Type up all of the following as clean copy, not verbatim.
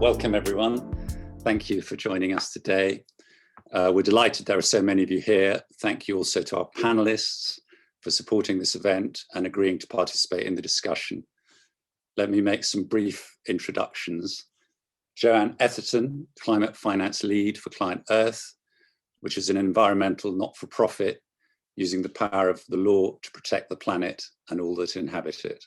Welcome everyone. Thank you for joining us today. We're delighted there are so many of you here. Thank you also to our panelists for supporting this event and agreeing to participate in the discussion. Let me make some brief introductions. Joanne Etherton, Climate Finance Lead for Client Earth, which is an environmental not-for-profit using the power of the law to protect the planet and all that inhabit it.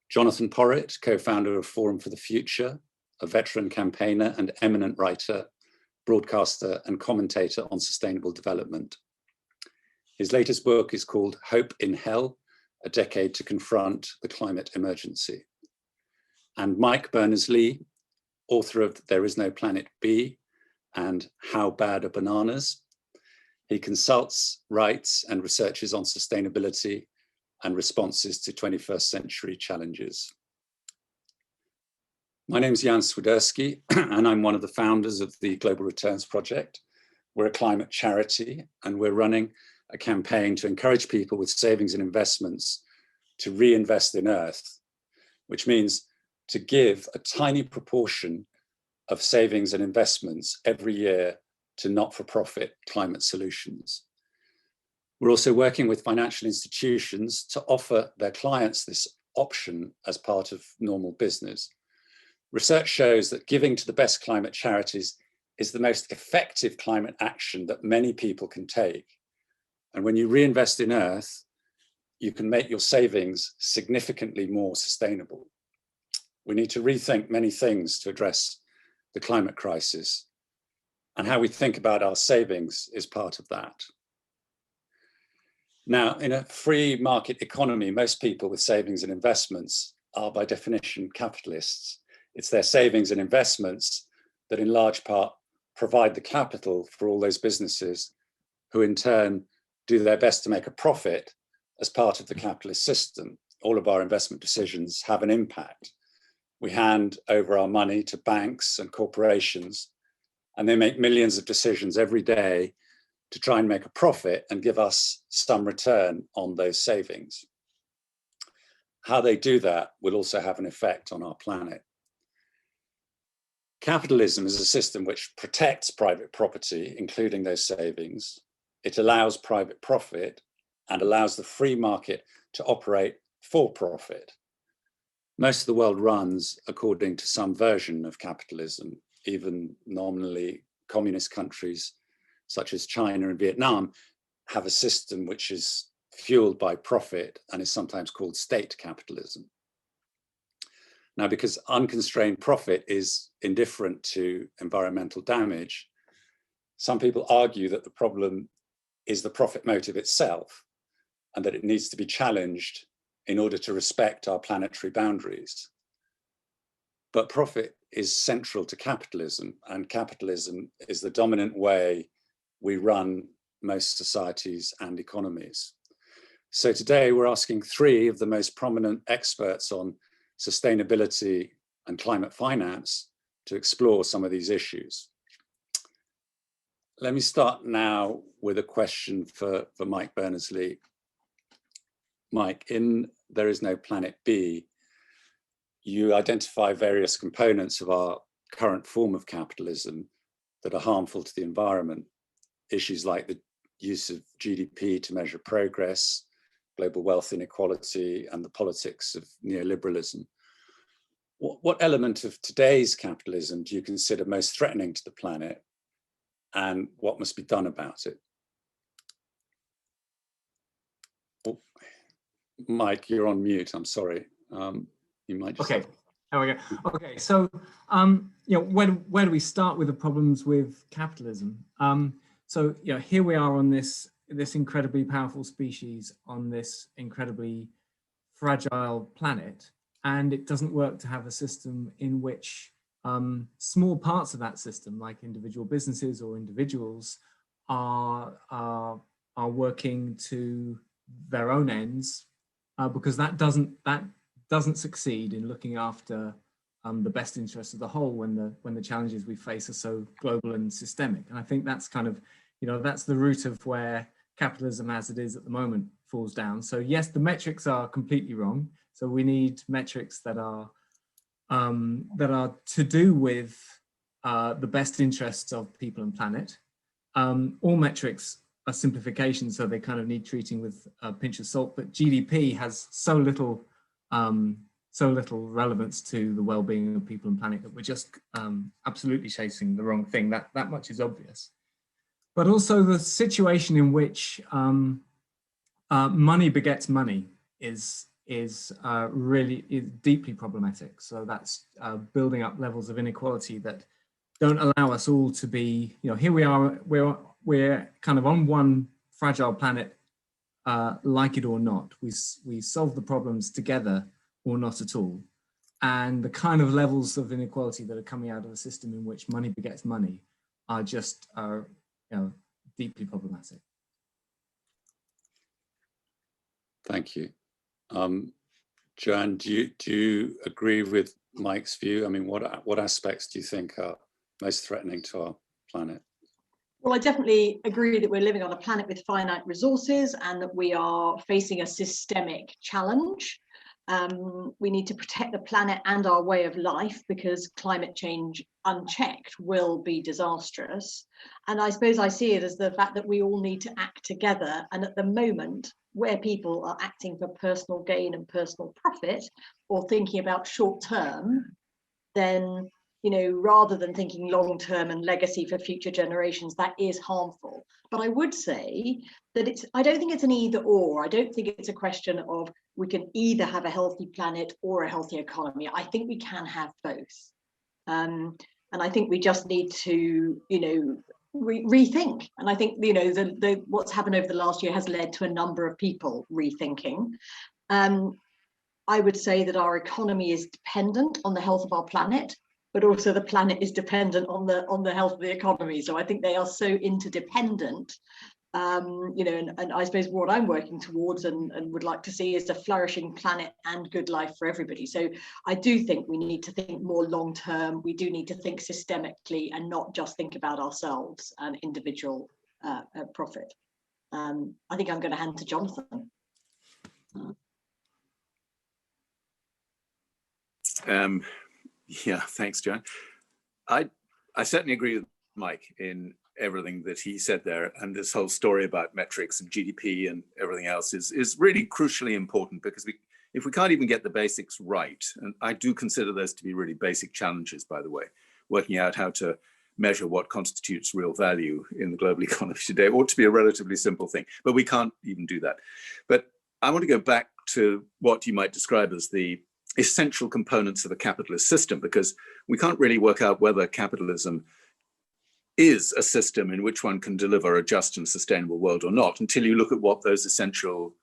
Jonathon Porritt, co-founder of Forum for the Future, a veteran campaigner and eminent writer, broadcaster and commentator on sustainable development. His latest book is called Hope in Hell, A Decade to Confront the Climate Emergency. And Mike Berners-Lee, author of There Is No Planet B and How Bad Are Bananas? He consults, writes and researches on sustainability and responses to 21st century challenges. My name is Jan Swiderski, and I'm one of the founders of the Global Returns Project. We're a climate charity, and we're running a campaign to encourage people with savings and investments to reinvest in Earth, which means to give a tiny proportion of savings and investments every year to not-for-profit climate solutions. We're also working with financial institutions to offer their clients this option as part of normal business. Research shows that giving to the best climate charities is the most effective climate action that many people can take. And when you reinvest in Earth, you can make your savings significantly more sustainable. We need to rethink many things to address the climate crisis, and how we think about our savings is part of that. Now, in a free market economy, most people with savings and investments are by definition capitalists. It's their savings and investments that in large part provide the capital for all those businesses who in turn do their best to make a profit as part of the capitalist system. All of our investment decisions have an impact. We hand over our money to banks and corporations, and they make millions of decisions every day to try and make a profit and give us some return on those savings. How they do that will also have an effect on our planet. Capitalism is a system which protects private property, including those savings. It allows private profit and allows the free market to operate for profit. Most of the world runs according to some version of capitalism. Even nominally communist countries such as China and Vietnam have a system which is fueled by profit and is sometimes called state capitalism. Now, because unconstrained profit is indifferent to environmental damage, some people argue that the problem is the profit motive itself and that it needs to be challenged in order to respect our planetary boundaries. But profit is central to capitalism, and capitalism is the dominant way we run most societies and economies. So today we're asking three of the most prominent experts on sustainability and climate finance to explore some of these issues. Let me start now with a question for Mike Berners-Lee. Mike, in There Is No Planet B, you identify various components of our current form of capitalism that are harmful to the environment. Issues like the use of GDP to measure progress, global wealth inequality, and the politics of neoliberalism. What element of today's capitalism do you consider most threatening to the planet, and what must be done about it? Oh, Mike, you're on mute, I'm sorry. You might just... Okay, there we go. Okay, so where do we start with the problems with capitalism? So here we are on this incredibly powerful species on this incredibly fragile planet, and it doesn't work to have a system in which small parts of that system, like individual businesses or individuals, are working to their own ends, because that doesn't succeed in looking after the best interests of the whole when the challenges we face are so global and systemic. And I think that's kind of, that's the root of where capitalism as it is at the moment falls down. So yes, the metrics are completely wrong. So we need metrics that are that are to do with the best interests of people and planet. All metrics are simplifications, so they kind of need treating with a pinch of salt, but GDP has so little relevance to the well-being of people and planet that we're just absolutely chasing the wrong thing. That much is obvious. But also the situation in which money begets money is really deeply problematic. So that's building up levels of inequality that don't allow us all to be, here we are, we're kind of on one fragile planet, like it or not. We solve the problems together or not at all. And the kind of levels of inequality that are coming out of a system in which money begets money are just deeply problematic. Thank you. Joanne, do you agree with Mike's view? I mean, what aspects do you think are most threatening to our planet? Well, I definitely agree that we're living on a planet with finite resources and that we are facing a systemic challenge. We need to protect the planet and our way of life because climate change unchecked will be disastrous. And I suppose I see it as the fact that we all need to act together. And at the moment, where people are acting for personal gain and personal profit or thinking about short term, then rather than thinking long term and legacy for future generations, that is harmful. But I would say that I don't think it's an either or. I don't think it's a question of we can either have a healthy planet or a healthy economy. I think we can have both. And I think we just need to, rethink. And I think, what's happened over the last year has led to a number of people rethinking. I would say that our economy is dependent on the health of our planet, but also the planet is dependent on the health of the economy. So I think they are so interdependent. And I suppose what I'm working towards and would like to see is a flourishing planet and good life for everybody. So I do think we need to think more long term. We do need to think systemically and not just think about ourselves and individual profit. I think I'm going to hand to Jonathon. Yeah, thanks, Joanne. I certainly agree with Mike in everything that he said there, and this whole story about metrics and GDP and everything else is really crucially important, because if we can't even get the basics right, and I do consider those to be really basic challenges, by the way, working out how to measure what constitutes real value in the global economy today ought to be a relatively simple thing, but we can't even do that. But I want to go back to what you might describe as the essential components of a capitalist system, because we can't really work out whether capitalism is a system in which one can deliver a just and sustainable world or not until you look at what those essential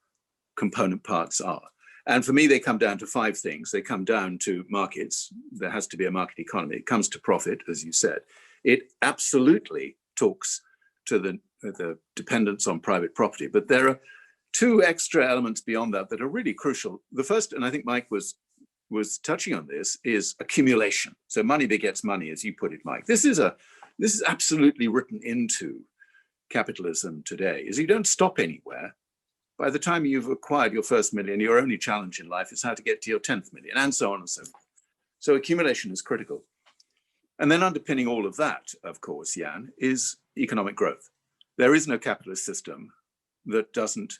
component parts are. And for me, they come down to 5 things. They come down to markets. There has to be a market economy. It comes to profit, as you said. It absolutely talks to the dependence on private property. But there are 2 extra elements beyond that that are really crucial. The first, and I think Mike was touching on this, is accumulation. So money begets money, as you put it, Mike. This is absolutely written into capitalism today, is you don't stop anywhere. By the time you've acquired your first million, your only challenge in life is how to get to your 10th million, and so on and so forth. So accumulation is critical. And then underpinning all of that, of course, Jan, is economic growth. There is no capitalist system that doesn't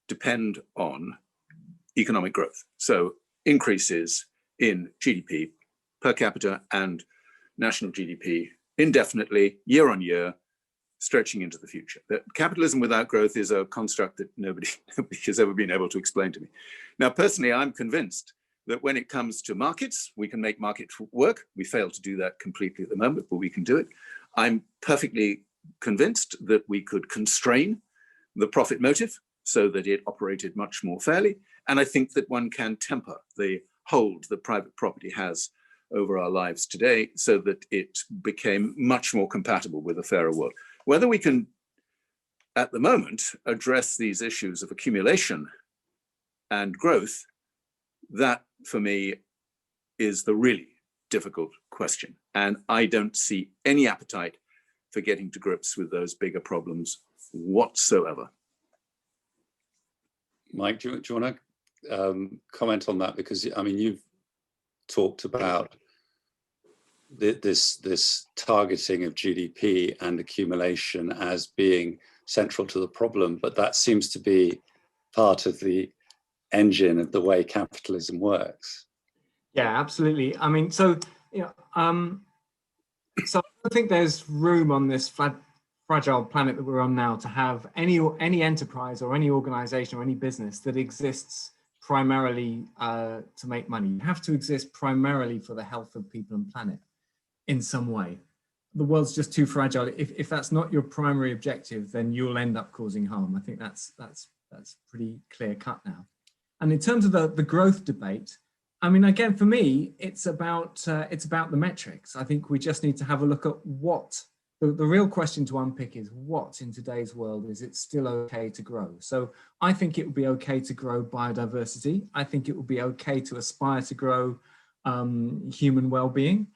depend on economic growth. So increases in GDP per capita and national GDP indefinitely, year on year, stretching into the future. That capitalism without growth is a construct that nobody has ever been able to explain to me. Now, personally, I'm convinced that when it comes to markets, we can make markets work. We fail to do that completely at the moment, but we can do it. I'm perfectly convinced that we could constrain the profit motive so that it operated much more fairly. And I think that one can temper the hold that private property has over our lives today so that it became much more compatible with a fairer world. Whether we can, at the moment, address these issues of accumulation and growth, that for me is the really difficult question. And I don't see any appetite for getting to grips with those bigger problems whatsoever. Mike, do you want to comment on that? Because I mean, talked about this targeting of GDP and accumulation as being central to the problem, but that seems to be part of the engine of the way capitalism works. Yeah, absolutely. I mean, so so I think there's room on this fragile planet that we're on now to have any enterprise or any organization or any business that exists primarily to make money. You have to exist primarily for the health of people and planet in some way. The world's just too fragile. If that's not your primary objective, then you'll end up causing harm. I think that's pretty clear cut now. And in terms of the growth debate, I mean, again, for me, it's about the metrics. I think we just need to have a look at what the real question to unpick is: what in today's world is it still okay to grow? So I think it would be okay to grow biodiversity. I think it would be okay to aspire to grow human well-being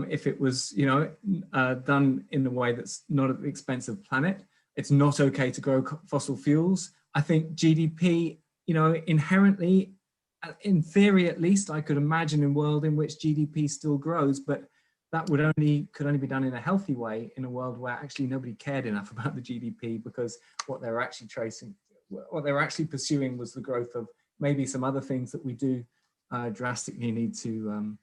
if it was, done in a way that's not at the expense of the planet. It's not okay to grow fossil fuels. I think GDP, inherently, in theory at least, I could imagine a world in which GDP still grows, but that could only be done in a healthy way in a world where actually nobody cared enough about the GDP, because what they were actually pursuing was the growth of maybe some other things that we do drastically need to,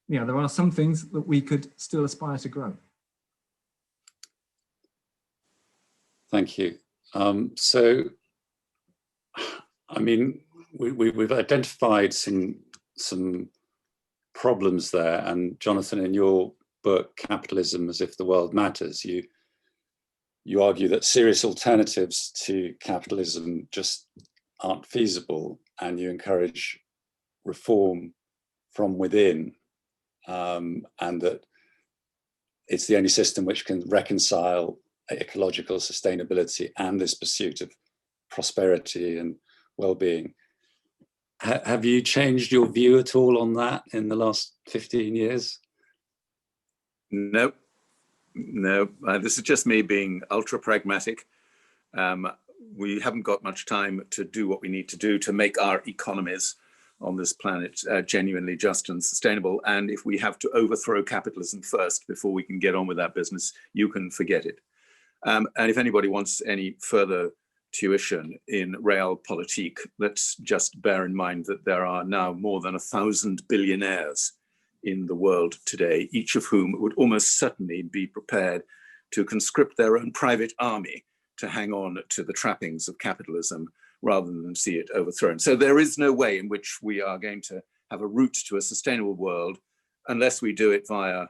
there are some things that we could still aspire to grow. Thank you. So, I mean, we've identified some problems there, and Jonathon, in your book Capitalism as If the World Matters, you argue that serious alternatives to capitalism just aren't feasible, and you encourage reform from within, and that it's the only system which can reconcile ecological sustainability and this pursuit of prosperity and well-being. Have you changed your view at all on that in the last 15 years? No. This is just me being ultra pragmatic. We haven't got much time to do what we need to do to make our economies on this planet genuinely just and sustainable. And if we have to overthrow capitalism first before we can get on with that business, you can forget it. And if anybody wants any further tuition in realpolitik, let's just bear in mind that there are now more than 1,000 billionaires in the world today, each of whom would almost certainly be prepared to conscript their own private army to hang on to the trappings of capitalism rather than see it overthrown. So there is no way in which we are going to have a route to a sustainable world unless we do it via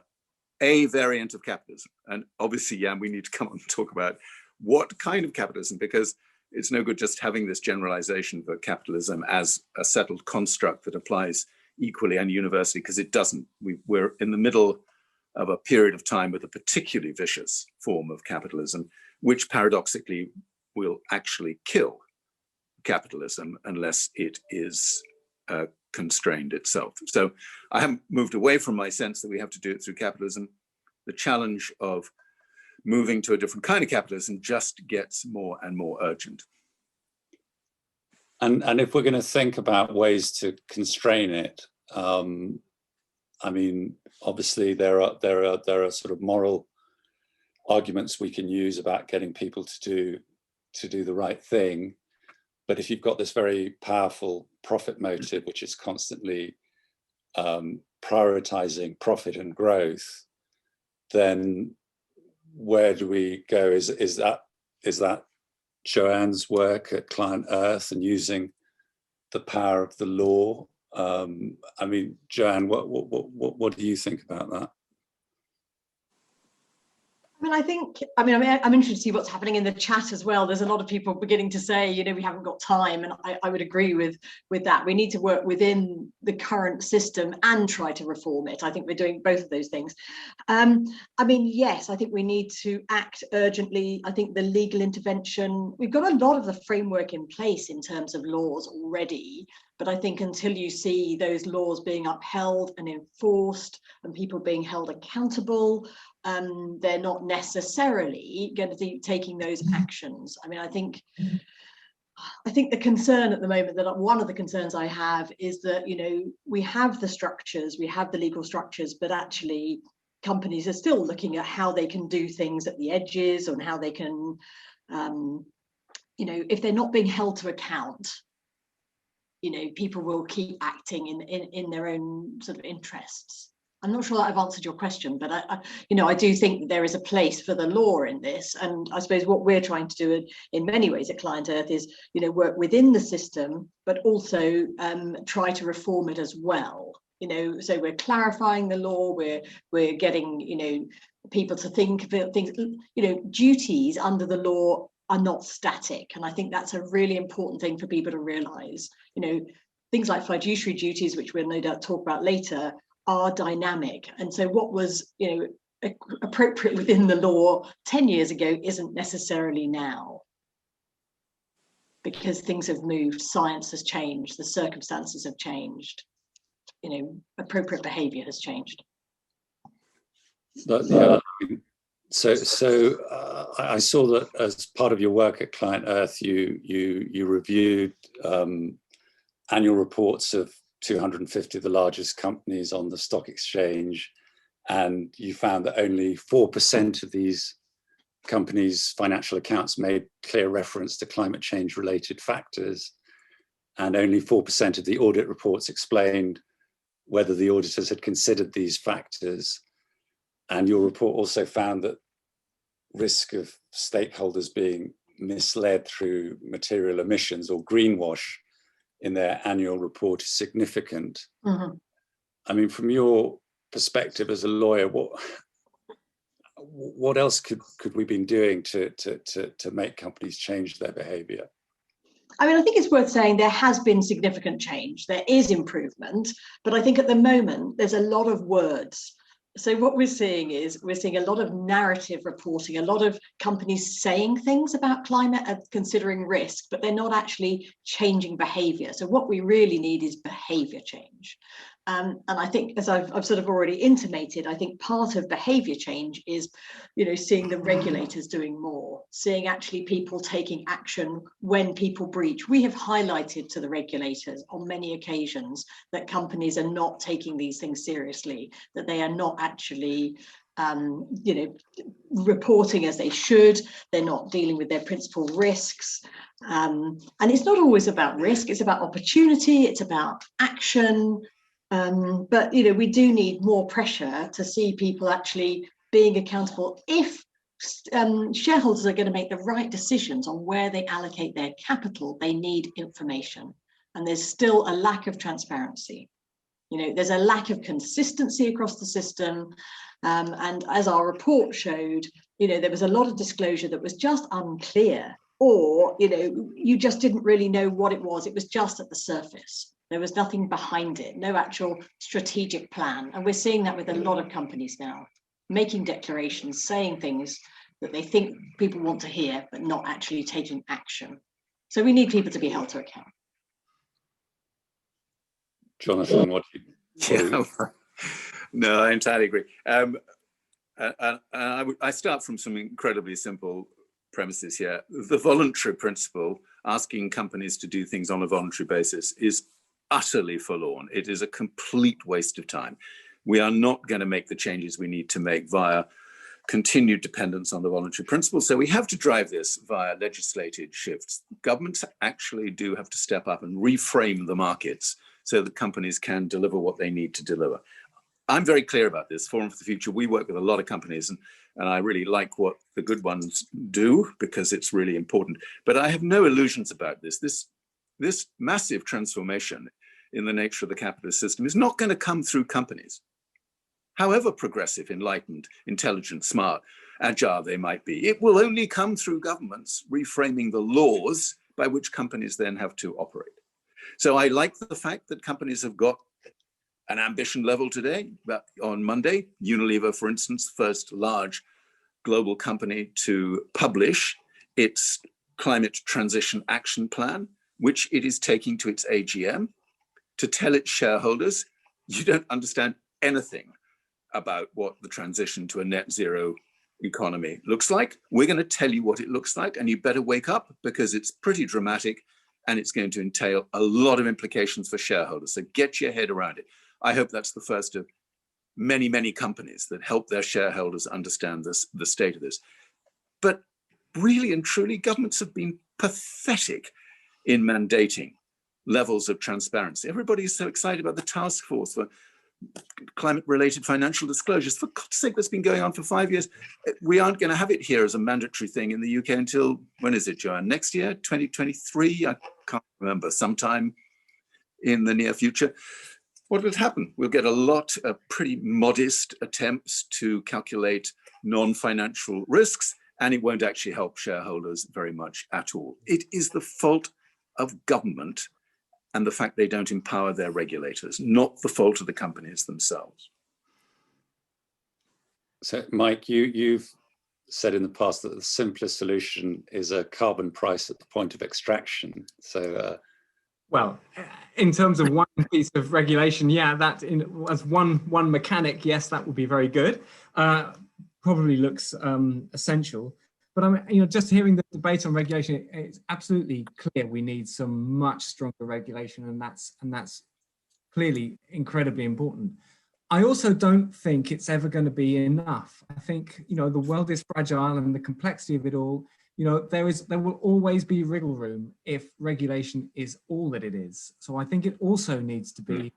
a variant of capitalism. And obviously, Jan, we need to come on and talk about what kind of capitalism, because it's no good just having this generalization for capitalism as a settled construct that applies equally and universally, because it doesn't. We're in the middle of a period of time with a particularly vicious form of capitalism, which paradoxically will actually kill capitalism unless it is constrained itself. So I haven't moved away from my sense that we have to do it through capitalism. The challenge of moving to a different kind of capitalism just gets more and more urgent. And if we're going to think about ways to constrain it, I mean, obviously there are sort of moral arguments we can use about getting people to do the right thing. But if you've got this very powerful profit motive, which is constantly prioritizing profit and growth, then where do we go? Is that Joanne's work at Client Earth and using the power of the law? I mean, Joanne, what do you think about that? I'm interested to see what's happening in the chat as well. There's a lot of people beginning to say, we haven't got time, and I would agree with that. We need to work within the current system and try to reform it. I think we're doing both of those things. Yes, I think we need to act urgently. I think the legal intervention, we've got a lot of the framework in place in terms of laws already, but I think until you see those laws being upheld and enforced and people being held accountable, they're not necessarily going to be taking those actions. I mean, I think I think the concern at the moment, that one of the concerns I have, is that, you know, we have the structures, we have the legal structures, but actually companies are still looking at how they can do things at the edges, and how they can, you know, if they're not being held to account, you know, people will keep acting in their own sort of interests. I'm not sure that I've answered your question, but you know, I do think that there is a place for the law in this. And I suppose what we're trying to do in many ways at Client Earth is, you know, work within the system, but also try to reform it as well. You know, so we're clarifying the law, we're getting, you know, people to think about things, you know, duties under the law are not static. And I think that's a really important thing for people to realise. You know, things like fiduciary duties, which we'll no doubt talk about later, are dynamic. And so what was, you know, appropriate within the law 10 years ago isn't necessarily now, because things have moved, science has changed, the circumstances have changed, you know, appropriate behavior has changed. But, yeah, so I saw that as part of your work at Client Earth, you reviewed annual reports of 250 of the largest companies on the stock exchange, and you found that only 4% of these companies' financial accounts made clear reference to climate change related factors, and only 4% of the audit reports explained whether the auditors had considered these factors. And your report also found that risk of stakeholders being misled through material emissions or greenwash in their annual report is significant. Mm-hmm. I mean, from your perspective as a lawyer, what else could we been doing to make companies change their behavior? I mean, I think it's worth saying there has been significant change. There is improvement, but I think at the moment there's a lot of words. So what we're seeing is a lot of narrative reporting, a lot of companies saying things about climate and considering risk, but they're not actually changing behavior. So what we really need is behavior change. And I think, as I've sort of already intimated, I think part of behavior change is, you know, seeing the regulators doing more, seeing actually people taking action when people breach. We have highlighted to the regulators on many occasions that companies are not taking these things seriously, that they are not actually you know, reporting as they should, they're not dealing with their principal risks. And it's not always about risk, it's about opportunity, it's about action. But, you know, we do need more pressure to see people actually being accountable. If shareholders are going to make the right decisions on where they allocate their capital, they need information. And there's still a lack of transparency. You know, there's a lack of consistency across the system. And as our report showed, you know, there was a lot of disclosure that was just unclear, or, you know, you just didn't really know what it was. It was just at the surface. There was nothing behind it, no actual strategic plan. And we're seeing that with a lot of companies now, making declarations, saying things that they think people want to hear, but not actually taking action. So we need people to be held to account. Jonathon, what do you? No, I entirely agree. I start from some incredibly simple premises here. The voluntary principle, asking companies to do things on a voluntary basis, is utterly forlorn. It is a complete waste of time. We are not going to make the changes we need to make via continued dependence on the voluntary principle. So we have to drive this via legislated shifts. Governments actually do have to step up and reframe the markets so that companies can deliver what they need to deliver. I'm very clear about this. Forum for the Future, we work with a lot of companies, and I really like what the good ones do because it's really important. But I have no illusions about this. This massive transformation in the nature of the capitalist system is not going to come through companies. However progressive, enlightened, intelligent, smart, agile they might be, it will only come through governments reframing the laws by which companies then have to operate. So I like the fact that companies have got an ambition level today. But on Monday, Unilever, for instance, first large global company to publish its climate transition action plan, which it is taking to its AGM to tell its shareholders, you don't understand anything about what the transition to a net zero economy looks like. We're going to tell you what it looks like, and you better wake up, because it's pretty dramatic and it's going to entail a lot of implications for shareholders. So get your head around it. I hope that's the first of many, many companies that help their shareholders understand this, the state of this. But really and truly, governments have been pathetic in mandating levels of transparency. Everybody is so excited about the task force for climate-related financial disclosures. For God's sake, that's been going on for 5 years. We aren't going to have it here as a mandatory thing in the UK until, when is it, Joanne? Next year, 2023? I can't remember, sometime in the near future. What will happen? We'll get a lot of pretty modest attempts to calculate non-financial risks, and it won't actually help shareholders very much at all. It is the fault of government and the fact they don't empower their regulators, not the fault of the companies themselves. So, Mike, you've said in the past that the simplest solution is a carbon price at the point of extraction. So, well, in terms of one piece of regulation, yeah, that as one mechanic, yes, that would be very good. Probably looks essential. But I mean, just hearing the debate on regulation, it's absolutely clear we need some much stronger regulation, and that's clearly incredibly important. I also don't think it's ever going to be enough. I think, the world is fragile, and the complexity of it all, there will always be wriggle room if regulation is all that it is. So I think it also needs to be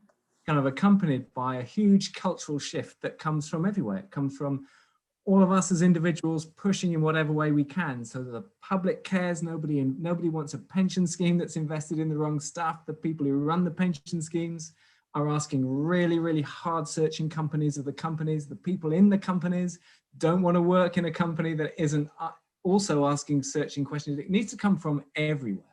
kind of accompanied by a huge cultural shift that comes from everywhere. It comes from all of us as individuals pushing in whatever way we can, so that the public cares. Nobody wants a pension scheme that's invested in the wrong stuff. The people who run the pension schemes are asking really, really hard searching companies of the companies. The people in the companies don't want to work in a company that isn't also asking searching questions. It needs to come from everywhere.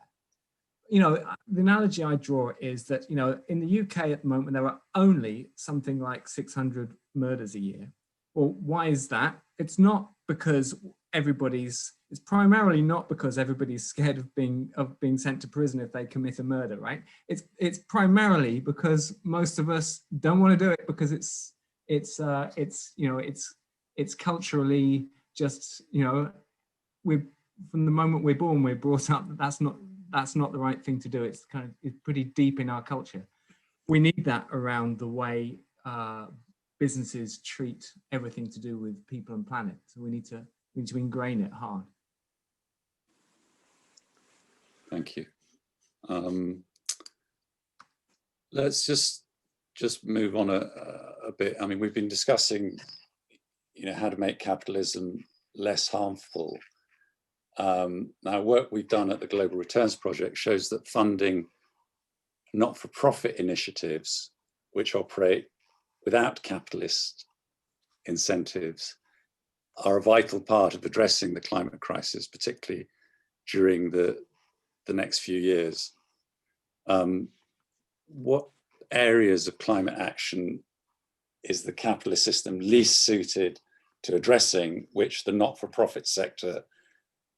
The analogy I draw is that, in the UK at the moment, there are only something like 600 murders a year. Well, why is that? It's not because it's primarily not because everybody's scared of being sent to prison if they commit a murder, right? It's primarily because most of us don't want to do it, because it's culturally just, we're, from the moment we're born, we're brought up that that's not the right thing to do. It's pretty deep in our culture. We need that around the way businesses treat everything to do with people and planet. So we need to ingrain it hard. thank you. Let's just move on a bit. I mean, we've been discussing, how to make capitalism less harmful. Now, work we've done at the Global Returns Project shows that funding not-for-profit initiatives which operate without capitalist incentives are a vital part of addressing the climate crisis, particularly during the next few years. What areas of climate action is the capitalist system least suited to addressing, which the not-for-profit sector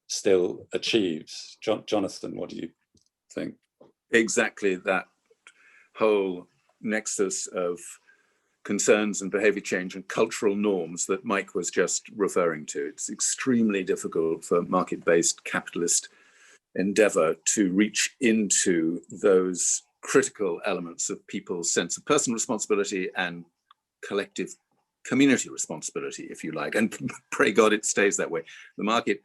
still achieves? Jonathon, what do you think? Exactly that whole nexus of concerns and behavior change and cultural norms that Mike was just referring to. It's extremely difficult for market-based capitalist endeavor to reach into those critical elements of people's sense of personal responsibility and collective community responsibility, if you like. And pray God it stays that way. The market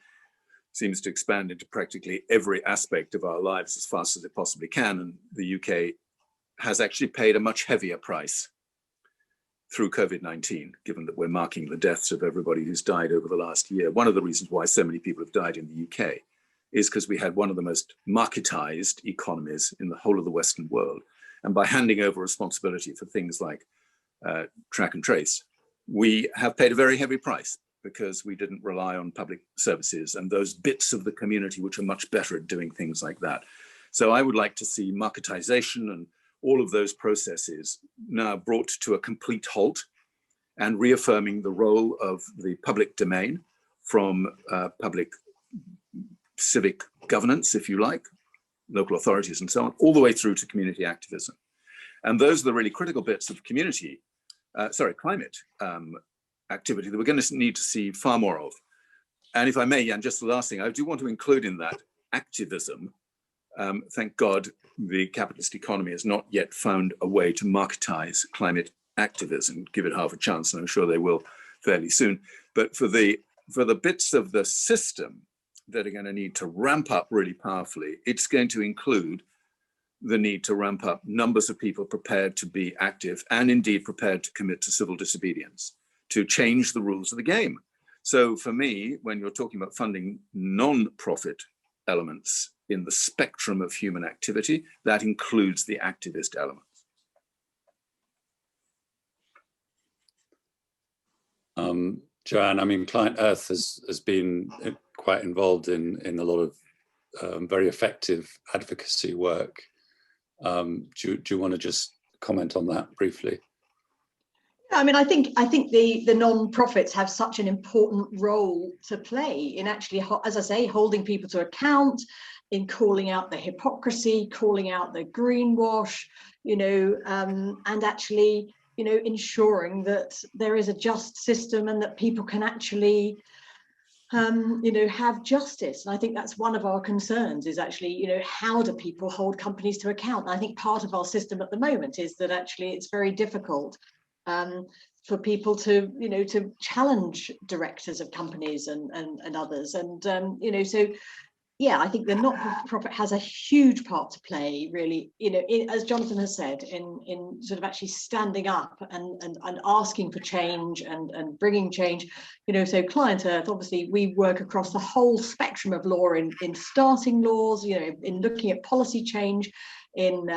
seems to expand into practically every aspect of our lives as fast as it possibly can. And the UK has actually paid a much heavier price through COVID-19, given that we're marking the deaths of everybody who's died over the last year. One of the reasons why so many people have died in the UK is because we had one of the most marketized economies in the whole of the Western world. And by handing over responsibility for things like track and trace, we have paid a very heavy price because we didn't rely on public services and those bits of the community which are much better at doing things like that. So I would like to see marketization and all of those processes now brought to a complete halt, and reaffirming the role of the public domain from public civic governance, if you like, local authorities and so on, all the way through to community activism. And those are the really critical bits of climate activity that we're going to need to see far more of. And if I may, and just the last thing, I do want to include in that activism. Thank God the capitalist economy has not yet found a way to marketize climate activism, give it half a chance, and I'm sure they will fairly soon. But for the bits of the system that are going to need to ramp up really powerfully, it's going to include the need to ramp up numbers of people prepared to be active and indeed prepared to commit to civil disobedience, to change the rules of the game. So for me, when you're talking about funding non-profit elements in the spectrum of human activity, that includes the activist elements. Joanne, I mean, Client Earth has been quite involved in a lot of very effective advocacy work. Do you want to just comment on that briefly? I mean, I think the non-profits have such an important role to play in actually, as I say, holding people to account, in calling out the hypocrisy, calling out the greenwash, and actually, ensuring that there is a just system and that people can actually, have justice. And I think that's one of our concerns is actually, how do people hold companies to account? And I think part of our system at the moment is that actually it's very difficult for people to, to challenge directors of companies and others. And, so, yeah, I think the not-for-profit has a huge part to play, really, as Jonathon has said, in sort of actually standing up and asking for change and bringing change. So Client Earth, obviously, we work across the whole spectrum of law in starting laws, in looking at policy change, in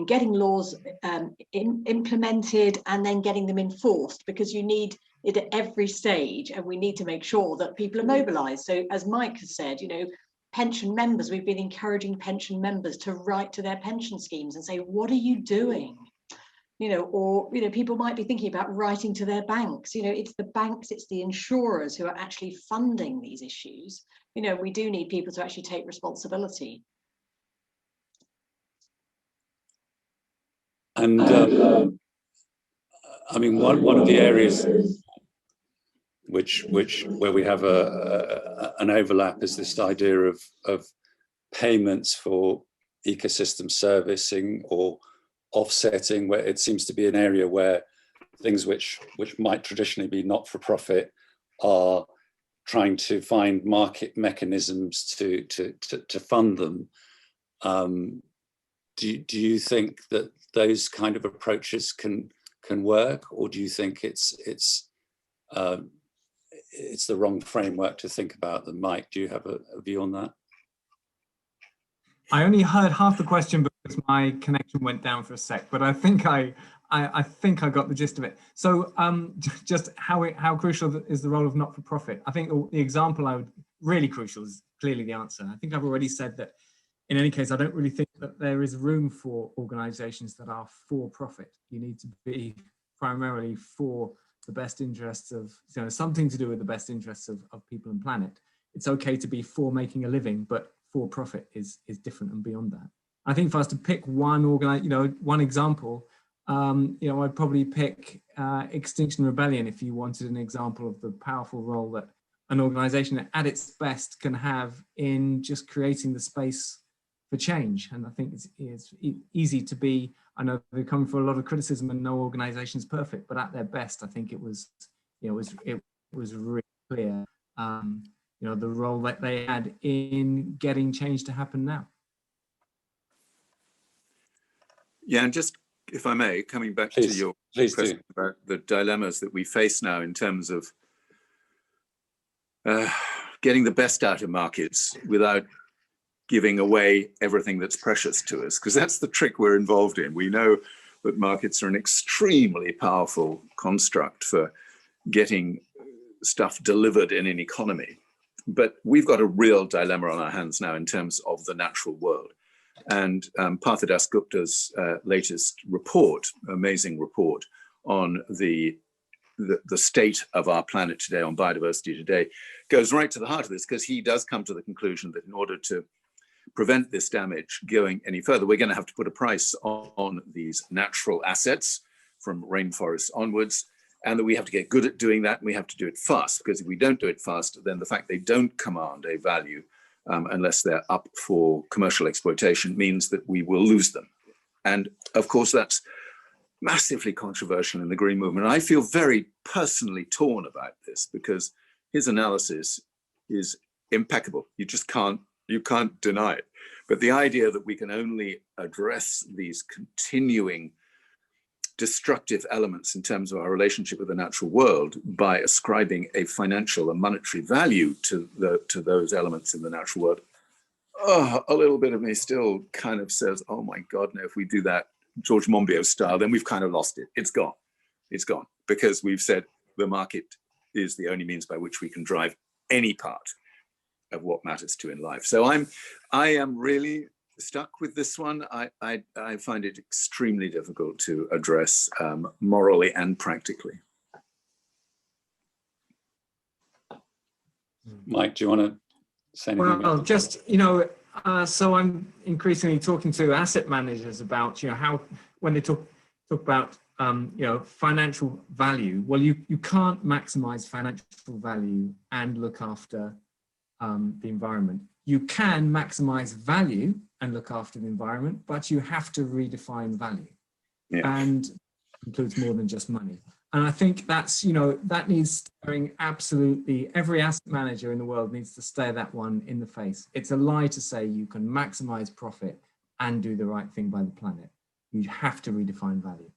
getting laws implemented and then getting them enforced, because you need it at every stage, and we need to make sure that people are mobilized. So as Mike has said, pension members, we've been encouraging pension members to write to their pension schemes and say, what are you doing? Or people might be thinking about writing to their banks. It's the banks, it's the insurers who are actually funding these issues. We do need people to actually take responsibility. And I mean, one of the areas where we have an overlap is this idea of payments for ecosystem servicing or offsetting, where it seems to be an area where things which might traditionally be not-for-profit are trying to find market mechanisms to fund them. Do you think that those kind of approaches can work, or do you think it's the wrong framework to think about them? Mike, do you have a view on that? I only heard half the question because my connection went down for a sec, but I think I got the gist of it. So just how crucial is the role of not-for-profit? I think the example really crucial is clearly the answer. I think I've already said that in any case, I don't really think that there is room for organizations that are for profit. You need to be primarily for the best interests of, something to do with the best interests of people and planet. It's okay to be for making a living, but for profit is different and beyond that. I think for us to pick one one example, I'd probably pick Extinction Rebellion if you wanted an example of the powerful role that an organization at its best can have in just creating the space for change. And I think it's easy to be, I know they're coming for a lot of criticism and no organization is perfect, but at their best, I think it was really clear, the role that they had in getting change to happen now. Yeah, and just, if I may, coming back to your question about the dilemmas that we face now in terms of getting the best out of markets without giving away everything that's precious to us, because that's the trick we're involved in. We know that markets are an extremely powerful construct for getting stuff delivered in an economy. But we've got a real dilemma on our hands now in terms of the natural world. And Partha Dasgupta's latest report, amazing report on the state of our planet today, on biodiversity today, goes right to the heart of this, because he does come to the conclusion that in order to prevent this damage going any further, we're going to have to put a price on these natural assets from rainforests onwards. and that we have to get good at doing that, and we have to do it fast, because if we don't do it fast, then the fact they don't command a value unless they're up for commercial exploitation means that we will lose them. And of course, that's massively controversial in the Green Movement. And I feel very personally torn about this, because his analysis is impeccable. You just can't deny it. But the idea that we can only address these continuing destructive elements in terms of our relationship with the natural world by ascribing a financial and monetary value to those elements in the natural world, a little bit of me still kind of says, oh my God, no, if we do that George Monbiot style, then we've kind of lost it. It's gone. It's gone, because we've said the market is the only means by which we can drive any part of what matters to in life. So I am really stuck with this one. I find it extremely difficult to address morally and practically. Mike, do you want to say anything? Well, just, so I'm increasingly talking to asset managers about, how, when they talk about, financial value, well, you can't maximize financial value and look after the environment. You can maximize value and look after the environment, but you have to redefine value. Yeah. And includes more than just money. And I think that's, that needs staring absolutely, every asset manager in the world needs to stare that one in the face. It's a lie to say you can maximize profit and do the right thing by the planet. You have to redefine value.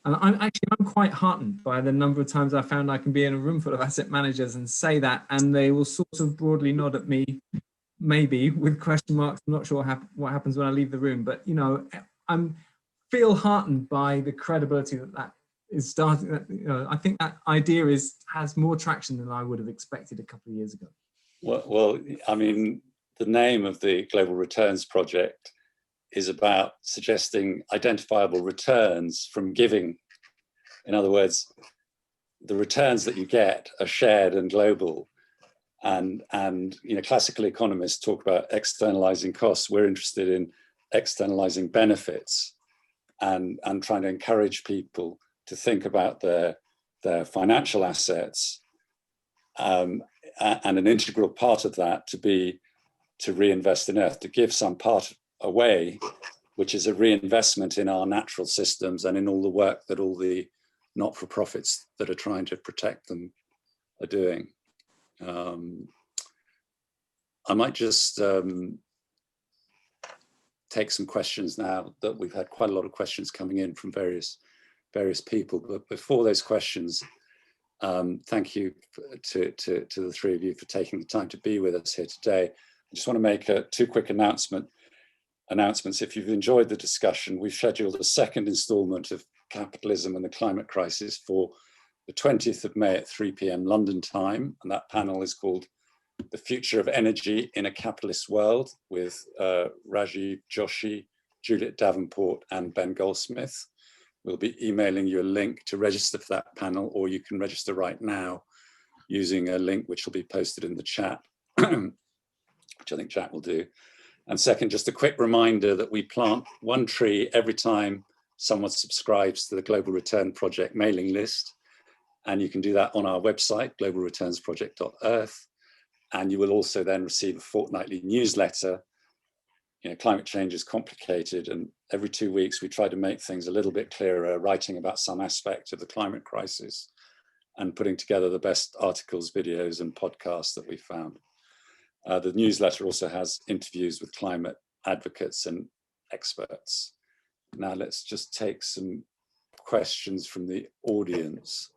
And I'm quite heartened by the number of times I found I can be in a room full of asset managers and say that, and they will sort of broadly nod at me, maybe with question marks. I'm not sure what happens when I leave the room, but I'm feel heartened by the credibility that is starting. I think that idea has more traction than I would have expected a couple of years ago. Well, I mean, the name of the Global Returns Project is about suggesting identifiable returns from giving. In other words, the returns that you get are shared and global. And classical economists talk about externalizing costs. We're interested in externalizing benefits and trying to encourage people to think about their financial assets, and an integral part of that to reinvest in Earth, to give some part away, which is a reinvestment in our natural systems and in all the work that all the not-for-profits that are trying to protect them are doing. I might just take some questions now, that we've had quite a lot of questions coming in from various people. But before those questions, thank you to the three of you for taking the time to be with us here today. I just want to make two quick announcements. If you've enjoyed the discussion, we've scheduled a second installment of Capitalism and the Climate Crisis for the 20th of May at 3 p.m. London time. And that panel is called The Future of Energy in a Capitalist World, with Rajiv Joshi, Juliet Davenport, and Ben Goldsmith. We'll be emailing you a link to register for that panel, or you can register right now using a link which will be posted in the chat, which I think Jack will do. And second, just a quick reminder that we plant one tree every time someone subscribes to the Global Return Project mailing list. And you can do that on our website, globalreturnsproject.earth. And you will also then receive a fortnightly newsletter. Climate change is complicated, and every 2 weeks we try to make things a little bit clearer, writing about some aspect of the climate crisis and putting together the best articles, videos, and podcasts that we found. The newsletter also has interviews with climate advocates and experts. Now let's just take some questions from the audience.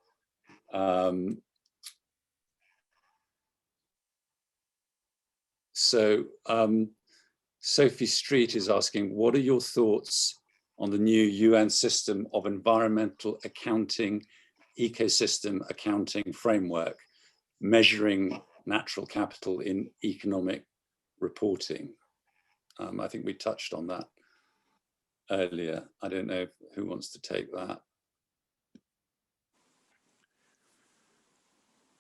Sophie Street is asking, what are your thoughts on the new UN system of environmental accounting, ecosystem accounting framework, measuring natural capital in economic reporting? I think we touched on that earlier. I don't know who wants to take that.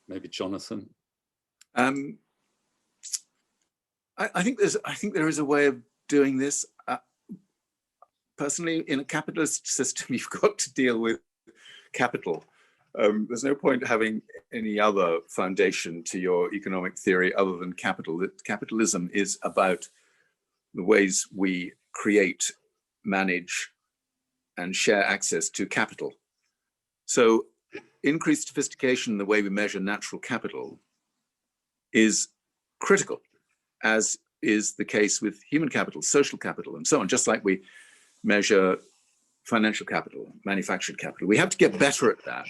Maybe Jonathan. I think there is a way of doing this. Personally, in a capitalist system, you've got to deal with capital There's no point having any other foundation to your economic theory other than capital. That capitalism is about the ways we create, manage, and share access to capital. So increased sophistication in the way we measure natural capital is critical, as is the case with human capital, social capital, and so on, just like we measure financial capital, manufactured capital. We have to get better at that.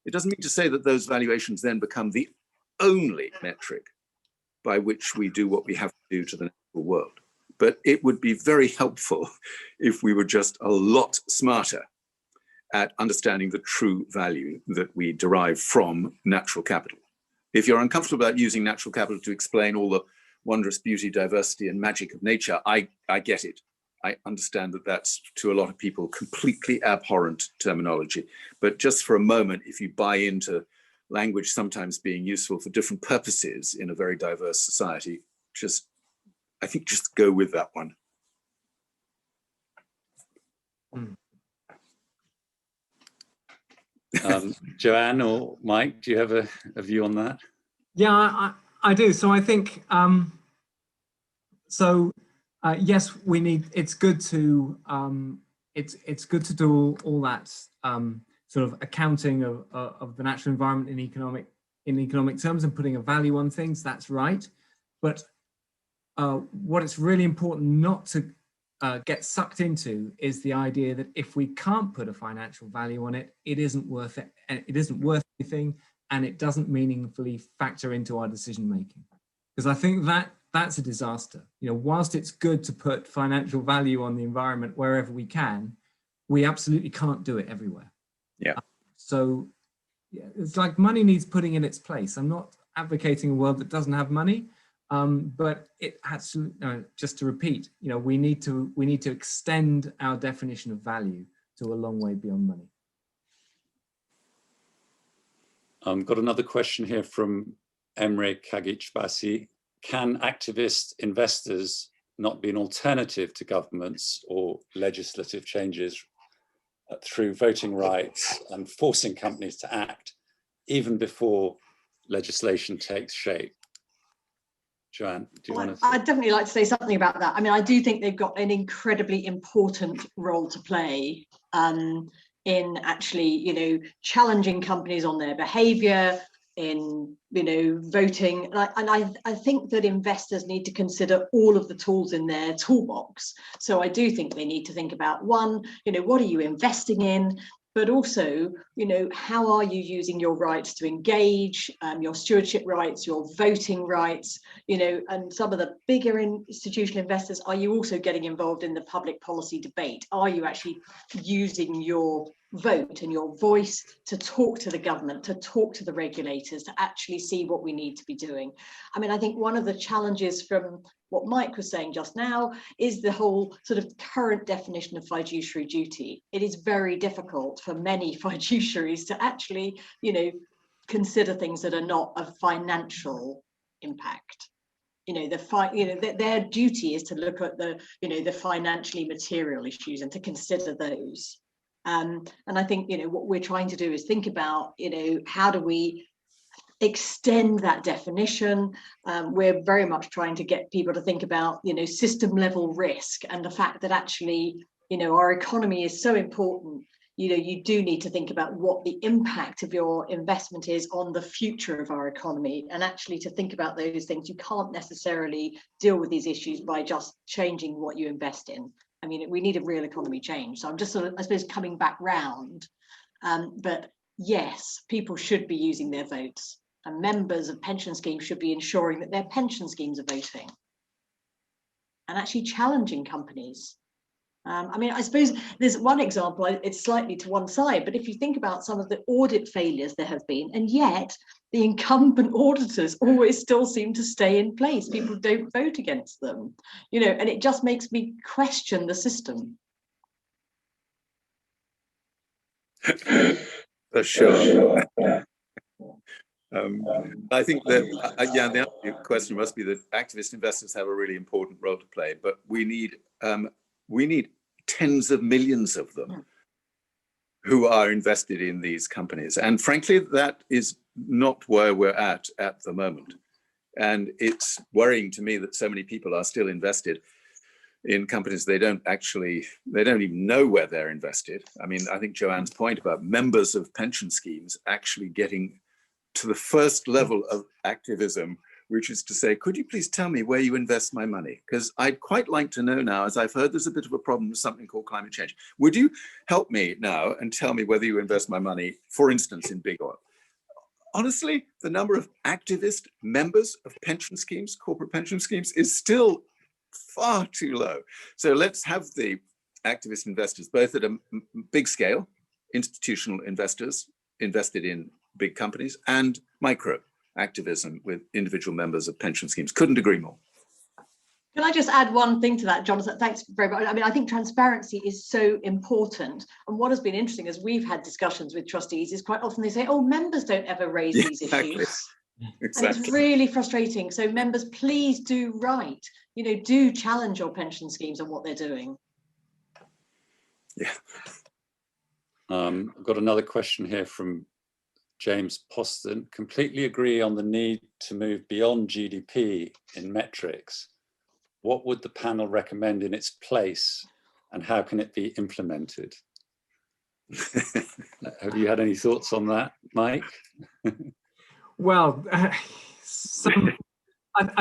It doesn't mean to say that those valuations then become the only metric by which we do what we have to do to the natural world. But it would be very helpful if we were just a lot smarter at understanding the true value that we derive from natural capital. If you're uncomfortable about using natural capital to explain all the wondrous beauty, diversity, and magic of nature, I get it. I understand that that's, to a lot of people, completely abhorrent terminology. But just for a moment, if you buy into language sometimes being useful for different purposes in a very diverse society, I think just go with that one. Joanne or Mike, do you have a view on that? Yeah, I do. So I think, yes, we need, it's good to do all that sort of accounting of the natural environment in economic terms and putting a value on things. That's right. But what it's really important not to get sucked into is the idea that if we can't put a financial value on it, it isn't worth it. It isn't worth anything, and it doesn't meaningfully factor into our decision making. Because I think that's a disaster. You know, whilst it's good to put financial value on the environment wherever we can, we absolutely can't do it everywhere. Yeah. So yeah, it's like money needs putting in its place. I'm not advocating a world that doesn't have money, but it absolutely, just to repeat, you know, we need to extend our definition of value to a long way beyond money. Got another question here from Emre Kagic-Basi. Can activist investors not be an alternative to governments or legislative changes through voting rights and forcing companies to act even before legislation takes shape? Joanne, do you want to? I'd definitely like to say something about that. I mean, I do think they've got an incredibly important role to play in actually, you know, challenging companies on their behaviour, in, you know, voting. And I think that investors need to consider all of the tools in their toolbox. So I do think they need to think about, one, you know, what are you investing in? But also, you know, how are you using your rights to engage, your stewardship rights, your voting rights, you know, and some of the bigger institutional investors, are you also getting involved in the public policy debate? Are you actually using your vote and your voice to talk to the government, to talk to the regulators, to actually see what we need to be doing? I mean, I think one of the challenges from what Mike was saying just now is the whole sort of current definition of fiduciary duty. It is very difficult for many fiduciaries to actually, you know, consider things that are not of financial impact. You know, their duty is to look at the, you know, the financially material issues and to consider those. And I think, you know, what we're trying to do is think about, you know, how do we extend that definition? We're very much trying to get people to think about, you know, system level risk and the fact that actually, you know, our economy is so important. You know, you do need to think about what the impact of your investment is on the future of our economy, and actually to think about those things. You can't necessarily deal with these issues by just changing what you invest in. I mean, we need a real economy change. So I'm just sort of, I suppose, coming back round. But yes, people should be using their votes, and members of pension schemes should be ensuring that their pension schemes are voting and actually challenging companies. I mean, I suppose there's one example, it's slightly to one side, but if you think about some of the audit failures there have been, and yet the incumbent auditors always still seem to stay in place. People don't vote against them, you know, and it just makes me question the system. For sure. I think that, yeah, the answer question must be that activist investors have a really important role to play, but we need tens of millions of them who are invested in these companies. And frankly, that is not where we're at the moment. And it's worrying to me that so many people are still invested in companies they don't even know where they're invested. I mean, I think Joanne's point about members of pension schemes actually getting to the first level of activism, which is to say, could you please tell me where you invest my money? Because I'd quite like to know now, as I've heard there's a bit of a problem with something called climate change. Would you help me now and tell me whether you invest my money, for instance, in big oil? Honestly, the number of activist members of pension schemes, corporate pension schemes, is still far too low. So let's have the activist investors, both at a big scale, institutional investors invested in big companies, and micro activism with individual members of pension schemes. Couldn't agree more. Can I just add one thing to that, Jonathan? Thanks very much. I mean, I think transparency is so important. And what has been interesting as we've had discussions with trustees is quite often they say, oh, members don't ever raise these issues. Exactly. And it's really frustrating. So members, please do write, do challenge your pension schemes on what they're doing. Yeah. I've got another question here from James Poston. Completely agree on the need to move beyond GDP in metrics. What would the panel recommend in its place, and how can it be implemented? Have you had any thoughts on that, Mike? Well, I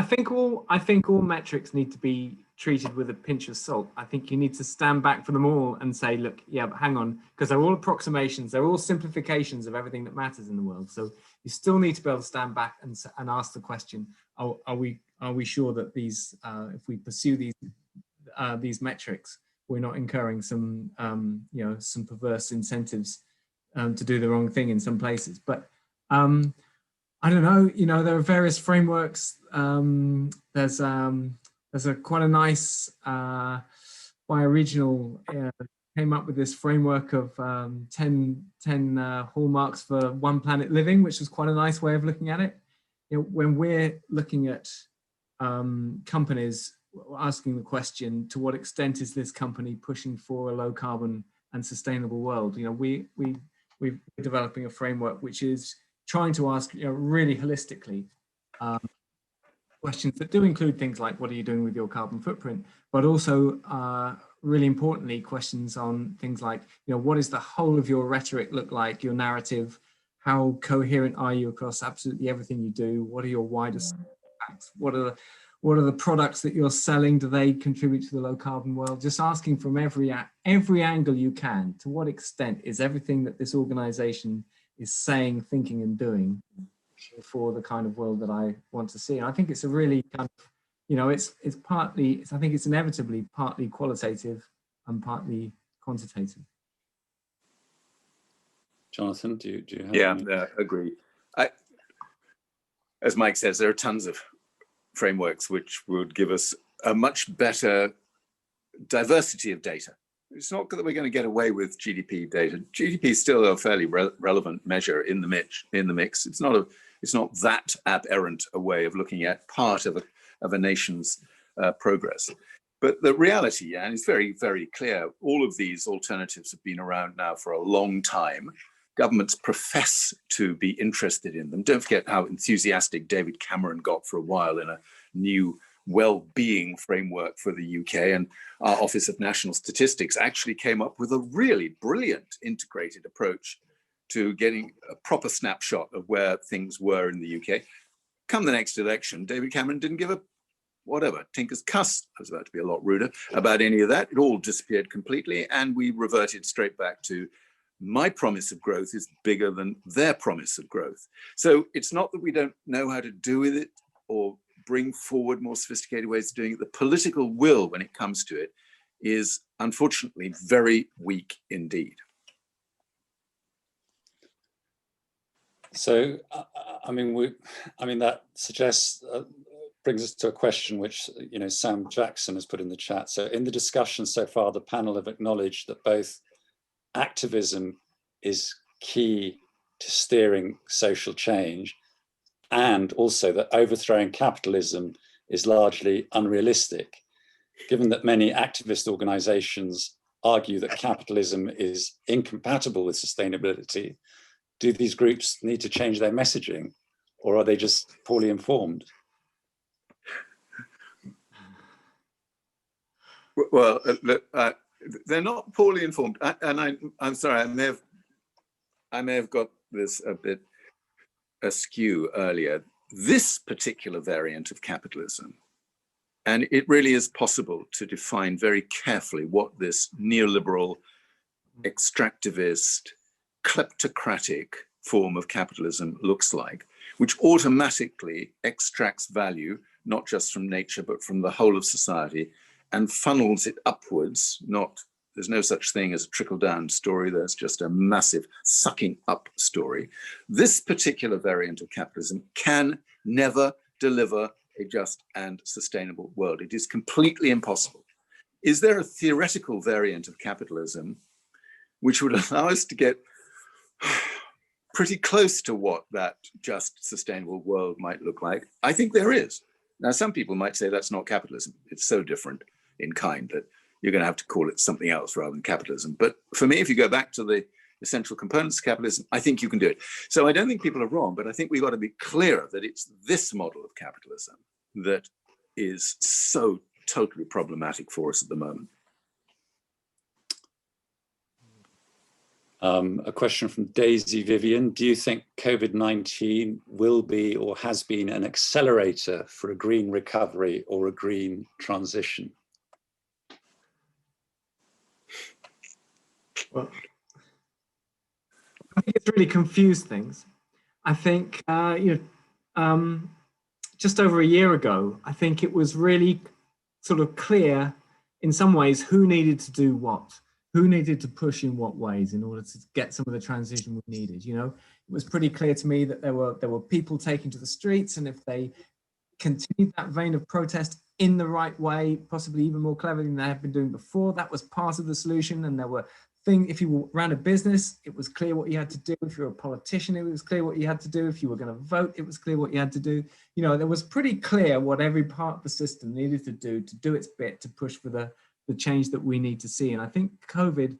think all metrics need to be treated with a pinch of salt. I think you need to stand back from them all and say, look, yeah, but hang on, because they're all approximations, they're all simplifications of everything that matters in the world. So you still need to be able to stand back and ask the question: are we sure that these, if we pursue these metrics, we're not incurring some some perverse incentives to do the wrong thing in some places? But I don't know. There are various frameworks. There's quite a nice bioregional came up with this framework of 10 hallmarks for one planet living, which is quite a nice way of looking at it. When we're looking at companies, asking the question, to what extent is this company pushing for a low carbon and sustainable world? We're developing a framework which is trying to ask really holistically questions that do include things like, what are you doing with your carbon footprint, but also really importantly, questions on things like, what does the whole of your rhetoric look like, your narrative? How coherent are you across absolutely everything you do? What are your widest impacts? What are the products that you're selling? Do they contribute to the low carbon world? Just asking from every angle you can, to what extent is everything that this organization is saying, thinking, and doing for the kind of world that I want to see? And I think it's a really kind of, it's partly, I think it's inevitably partly qualitative and partly quantitative. Jonathan, do you have? Yeah, agree. As Mike says, there are tons of frameworks which would give us a much better diversity of data. It's not that we're going to get away with GDP data. GDP is still a fairly relevant measure in the mix. It's not that aberrant a way of looking at part of a nation's progress. But the reality, and it's very, very clear, all of these alternatives have been around now for a long time. Governments profess to be interested in them. Don't forget how enthusiastic David Cameron got for a while in a new well-being framework for the UK, and our Office of National Statistics actually came up with a really brilliant integrated approach to getting a proper snapshot of where things were in the UK. Come the next election, David Cameron didn't give a tinker's cuss, I was about to be a lot ruder, about any of that. It all disappeared completely, and we reverted straight back to my promise of growth is bigger than their promise of growth. So it's not that we don't know how to do with it or bring forward more sophisticated ways of doing it. The political will, when it comes to it, is unfortunately very weak indeed. So, that suggests, brings us to a question which, Sam Jackson has put in the chat. So in the discussion so far, the panel have acknowledged that both activism is key to steering social change, and also that overthrowing capitalism is largely unrealistic, given that many activist organizations argue that capitalism is incompatible with sustainability, do these groups need to change their messaging, or are they just poorly informed? Well, they're not poorly informed, and I'm sorry, I may have got this a bit askew earlier. This particular variant of capitalism, and it really is possible to define very carefully what this neoliberal, extractivist, kleptocratic form of capitalism looks like, which automatically extracts value, not just from nature, but from the whole of society, and funnels it upwards. There's no such thing as a trickle-down story. There's just a massive sucking up story. This particular variant of capitalism can never deliver a just and sustainable world. It is completely impossible. Is there a theoretical variant of capitalism which would allow us to get pretty close to what that just sustainable world might look like? I think there is. Now, some people might say that's not capitalism. It's so different in kind that you're going to have to call it something else rather than capitalism. But for me, if you go back to the essential components of capitalism, I think you can do it. So I don't think people are wrong, but I think we've got to be clearer that it's this model of capitalism that is so totally problematic for us at the moment. A question from Daisy Vivian. Do you think COVID-19 will be or has been an accelerator for a green recovery or a green transition? Well, I think it's really confused things. I think, just over a year ago, I think it was really sort of clear in some ways who needed to do what, who needed to push in what ways in order to get some of the transition we needed. You know, it was pretty clear to me that there were people taking to the streets, and if they continued that vein of protest in the right way, possibly even more cleverly than they had been doing before, that was part of the solution. And there were things, if you ran a business, it was clear what you had to do. If you're a politician, it was clear what you had to do. If you were going to vote, it was clear what you had to do. You know, there was pretty clear what every part of the system needed to do its bit to push for the change that we need to see. And I think COVID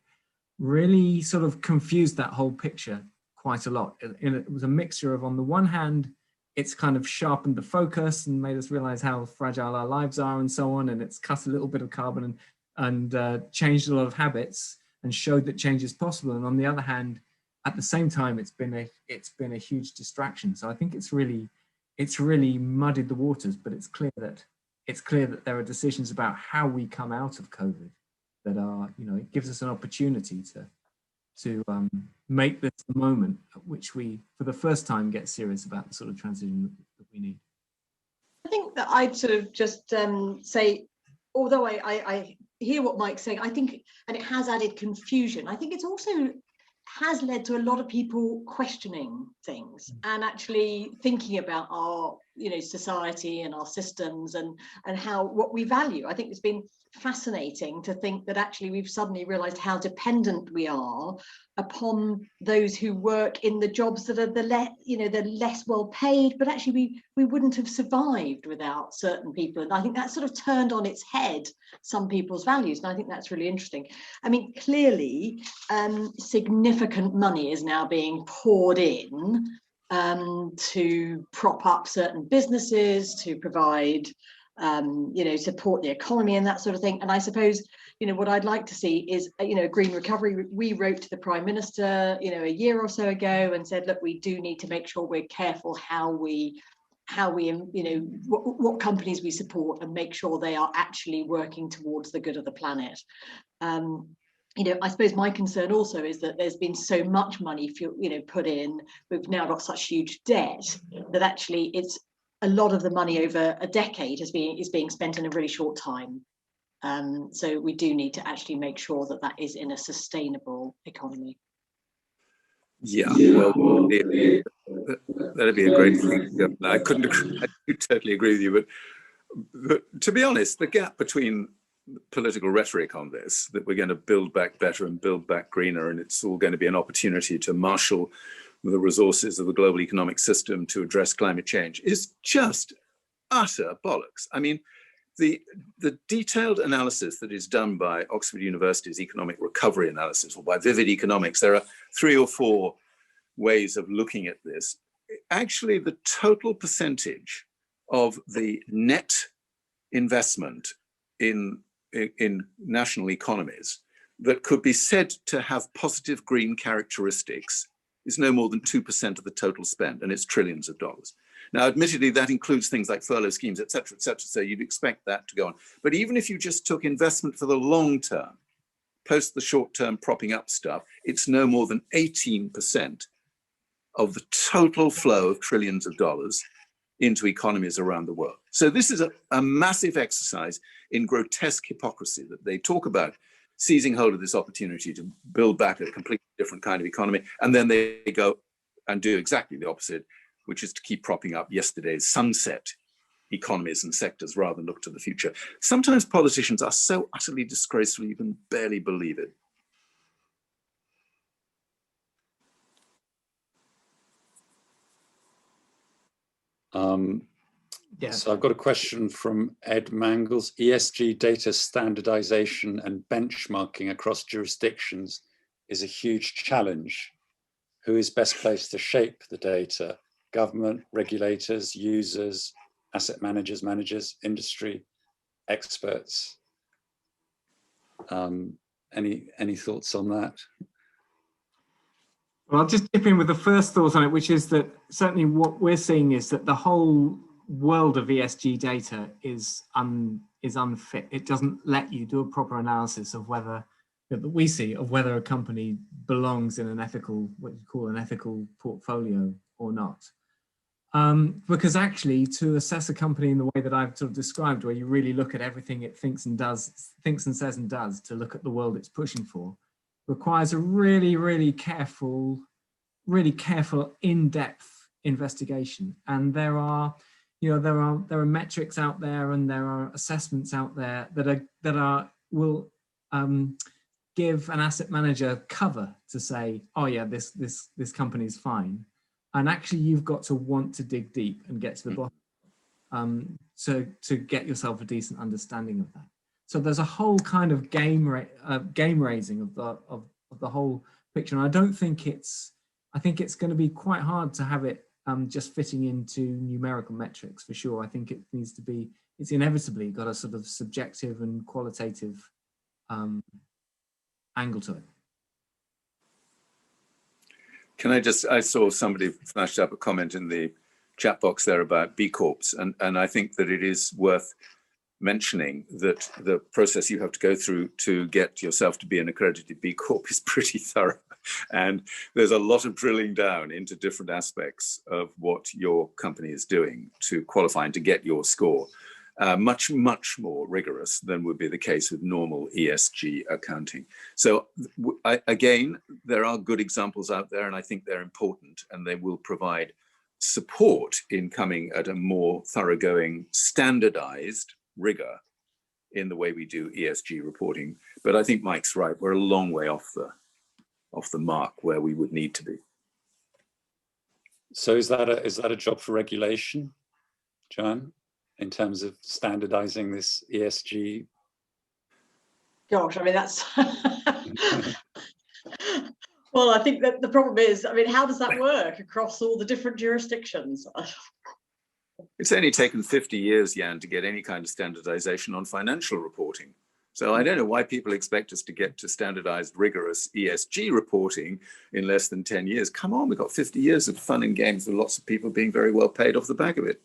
really sort of confused that whole picture quite a lot. It was a mixture of, on the one hand, it's kind of sharpened the focus and made us realize how fragile our lives are and so on. And it's cut a little bit of carbon and changed a lot of habits and showed that change is possible. And on the other hand, at the same time, it's been a huge distraction. So I think it's really muddied the waters, but it's clear that there are decisions about how we come out of COVID that are, you know, it gives us an opportunity to make this a moment at which we, for the first time, get serious about the sort of transition that we need. I think that I'd sort of just say, although I hear what Mike's saying, I think, and it has added confusion, I think it's also has led to a lot of people questioning things and actually thinking about our, you know, society and our systems and how, what we value. I think it's been fascinating to think that actually we've suddenly realized how dependent we are upon those who work in the jobs that are the less well paid, but actually we wouldn't have survived without certain people. And I think that sort of turned on its head some people's values, and I think that's really interesting. I mean, clearly significant money is now being poured in to prop up certain businesses, to provide support the economy and that sort of thing. And I suppose, you know, what I'd like to see is, green recovery. We wrote to the Prime Minister, a year or so ago and said, look, we do need to make sure we're careful how we what companies we support and make sure they are actually working towards the good of the planet. I suppose my concern also is that there's been so much money, put in. We've now got such huge debt that actually it's a lot of the money over a decade is being spent in a really short time. So we do need to actually make sure that that is in a sustainable economy. Yeah, well, that'd be a great thing. I totally agree with you, but to be honest, the gap between political rhetoric on this, that we're going to build back better and build back greener, and it's all going to be an opportunity to marshal the resources of the global economic system to address climate change, is just utter bollocks. I mean, the detailed analysis that is done by Oxford University's economic recovery analysis, or by Vivid Economics, there are 3 or 4 ways of looking at this. Actually, the total percentage of the net investment in national economies that could be said to have positive green characteristics is no more than 2% of the total spend, and it's trillions of dollars. Now, admittedly, that includes things like furlough schemes, et cetera, so you'd expect that to go on. But even if you just took investment for the long term, post the short term propping up stuff, it's no more than 18% of the total flow of trillions of dollars into economies around the world. So this is a massive exercise in grotesque hypocrisy, that they talk about seizing hold of this opportunity to build back a completely different kind of economy, and then they go and do exactly the opposite, which is to keep propping up yesterday's sunset economies and sectors rather than look to the future. Sometimes politicians are so utterly disgraceful you can barely believe it. So I've got a question from Ed Mangles. ESG data standardization and benchmarking across jurisdictions is a huge challenge. Who is best placed to shape the data? Government, regulators, users, asset managers, industry, experts? Any thoughts on that? Well, I'll just chip in with the first thought on it, which is that certainly what we're seeing is that the whole world of ESG data is unfit. It doesn't let you do a proper analysis of whether, that we see, of whether a company belongs in an ethical, what you call an ethical portfolio or not. Because actually, to assess a company in the way that I've sort of described, where you really look at everything it thinks and says and does to look at the world it's pushing for, requires a really careful, in-depth investigation. And there are metrics out there, and there are assessments out there that will give an asset manager cover to say, oh yeah, this company is fine. And actually, you've got to want to dig deep and get to the bottom to get yourself a decent understanding of that. So there's a whole kind of game raising of the whole picture, and I think it's going to be quite hard to have it just fitting into numerical metrics for sure. I think it needs to be, it's inevitably got a sort of subjective and qualitative angle to it. Can I saw somebody flashed up a comment in the chat box there about B Corps, and I think that it is worth mentioning that the process you have to go through to get yourself to be an accredited B Corp is pretty thorough. And there's a lot of drilling down into different aspects of what your company is doing to qualify and to get your score. Much more rigorous than would be the case with normal ESG accounting. So again, there are good examples out there, and I think they're important, and they will provide support in coming at a more thoroughgoing, standardized rigor in the way we do ESG reporting. But I think Mike's right, we're a long way off the mark where we would need to be. So is that a job for regulation, Joanne, in terms of standardizing this ESG? Gosh, I mean, that's well, I think that the problem is, I mean, how does that work across all the different jurisdictions? It's only taken 50 years, Jan, to get any kind of standardization on financial reporting. So I don't know why people expect us to get to standardized, rigorous ESG reporting in less than 10 years. Come on, we've got 50 years of fun and games with lots of people being very well paid off the back of it.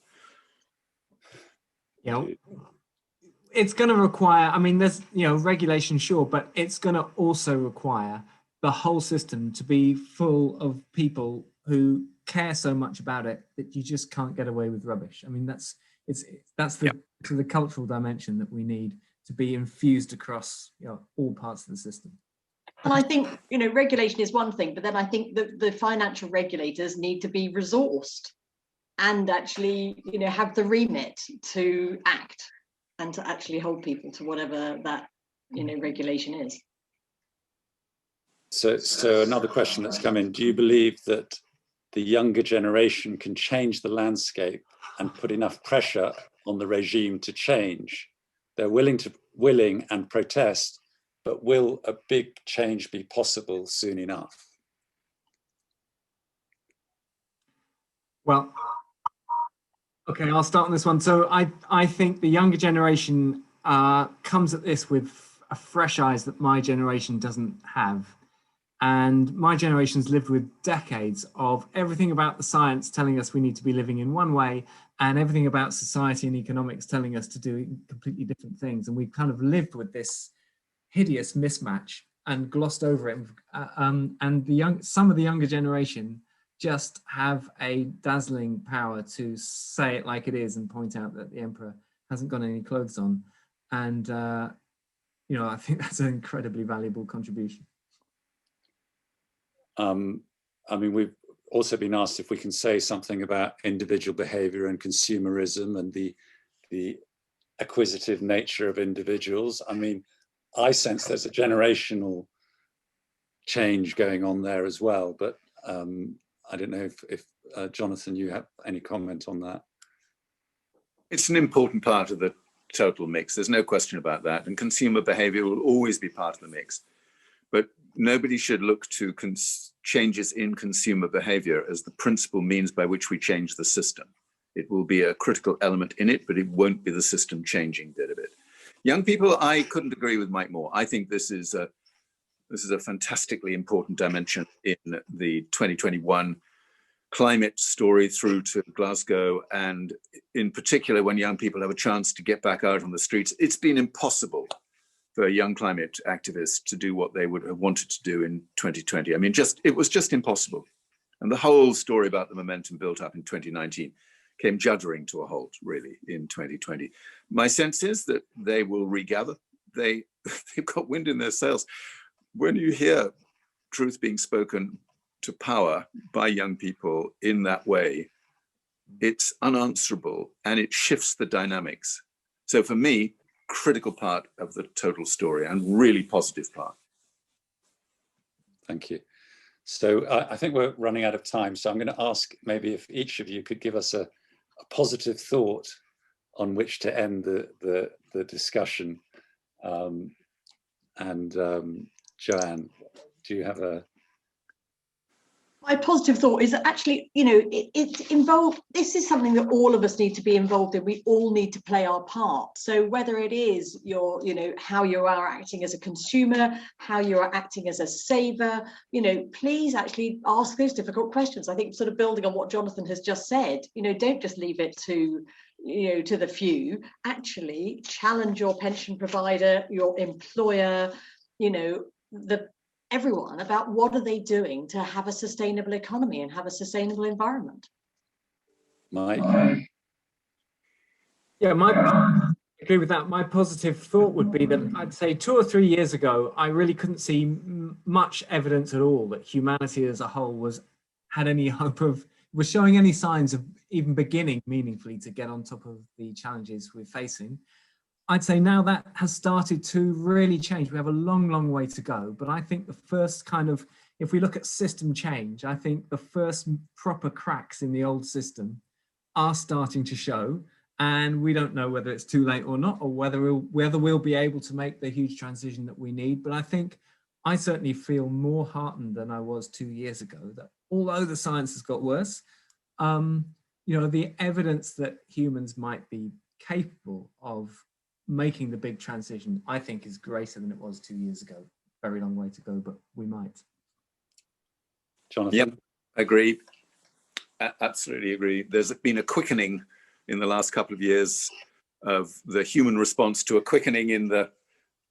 It's going to require, I mean, there's, regulation, sure, but it's going to also require the whole system to be full of people who care so much about it that you just can't get away with rubbish. I mean, that's the cultural dimension that we need to be infused across all parts of the system. And I think regulation is one thing, but then I think that the financial regulators need to be resourced and actually have the remit to act and to actually hold people to whatever that regulation is. So another question that's come in: do you believe that the younger generation can change the landscape and put enough pressure on the regime to change? They're willing and protest, but will a big change be possible soon enough? Well, okay, I'll start on this one. So I think the younger generation comes at this with a fresh eyes that my generation doesn't have. And my generation's lived with decades of everything about the science telling us we need to be living in one way, and everything about society and economics telling us to do completely different things. And we've kind of lived with this hideous mismatch and glossed over it. And some of the younger generation just have a dazzling power to say it like it is and point out that the emperor hasn't got any clothes on. And, you know, I think that's an incredibly valuable contribution. I mean, we've also been asked if we can say something about individual behavior and consumerism and the acquisitive nature of individuals. I mean, I sense there's a generational change going on there as well, but I don't know if Jonathan, you have any comment on that? It's an important part of the total mix. There's no question about that. And consumer behavior will always be part of the mix. But nobody should look to changes in consumer behavior as the principal means by which we change the system. It will be a critical element in it, but it won't be the system changing bit of it. Young people, I couldn't agree with Mike more. I think this is a fantastically important dimension in the 2021 climate story through to Glasgow, and in particular when young people have a chance to get back out on the streets. It's been impossible for young climate activists to do what they would have wanted to do in 2020. I mean, it was just impossible. And the whole story about the momentum built up in 2019 came juddering to a halt, really, in 2020. My sense is that they will regather. They've got wind in their sails. When you hear truth being spoken to power by young people in that way, it's unanswerable and it shifts the dynamics. So for me, critical part of the total story and really positive part. Thank you. So I think we're running out of time. So I'm going to ask maybe if each of you could give us a positive thought on which to end the discussion. Joanne, do you have a... My positive thought is that actually, you know, it's involved. This is something that all of us need to be involved in. We all need to play our part. So whether it is your, you know, how you are acting as a consumer, how you are acting as a saver, you know, please actually ask those difficult questions. I think sort of building on what Jonathan has just said, you know, don't just leave it to, you know, to the few. Actually challenge your pension provider, your employer, you know, everyone about what are they doing to have a sustainable economy and have a sustainable environment. Mike? Yeah, I agree with that. My positive thought would be that I'd say 2 or 3 years ago, I really couldn't see much evidence at all that humanity as a whole had any hope of, was showing any signs of even beginning meaningfully to get on top of the challenges we're facing. I'd say now that has started to really change. We have a long, long way to go. But I think the first kind of, if we look at system change, I think the first proper cracks in the old system are starting to show. And we don't know whether it's too late or not, or whether we'll be able to make the huge transition that we need. But I think I certainly feel more heartened than I was 2 years ago, that although the science has got worse, you know, the evidence that humans might be capable of making the big transition, I think, is greater than it was 2 years ago. Very long way to go, but we might. Jonathan? Yep, agree. Absolutely agree. There's been a quickening in the last couple of years of the human response to a quickening in the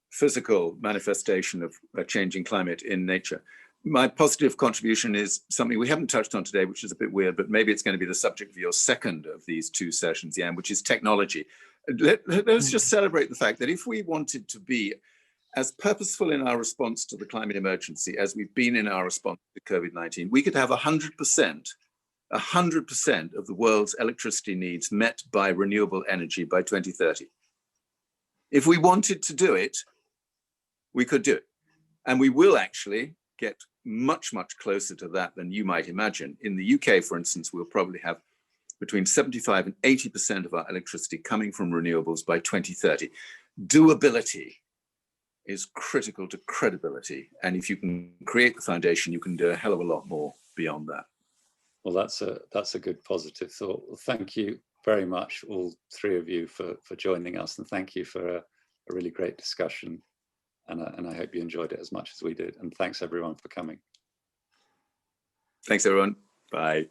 physical manifestation of a changing climate in nature. My positive contribution is something we haven't touched on today, which is a bit weird, but maybe it's going to be the subject of your second of these 2 sessions, Jan, which is technology. Let's just celebrate the fact that if we wanted to be as purposeful in our response to the climate emergency as we've been in our response to COVID-19, we could have 100% of the world's electricity needs met by renewable energy by 2030. If we wanted to do it, we could do it. And we will actually get much, much closer to that than you might imagine. In the UK, for instance, we'll probably have between 75 and 80% of our electricity coming from renewables by 2030. doability is critical to credibility. And if you can create the foundation, you can do a hell of a lot more beyond that. Well, that's a good positive thought. Well, thank you very much, all three of you, for joining us, and thank you for a really great discussion. And I hope you enjoyed it as much as we did. And thanks everyone for coming. Thanks everyone. Bye.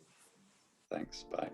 Thanks. Bye.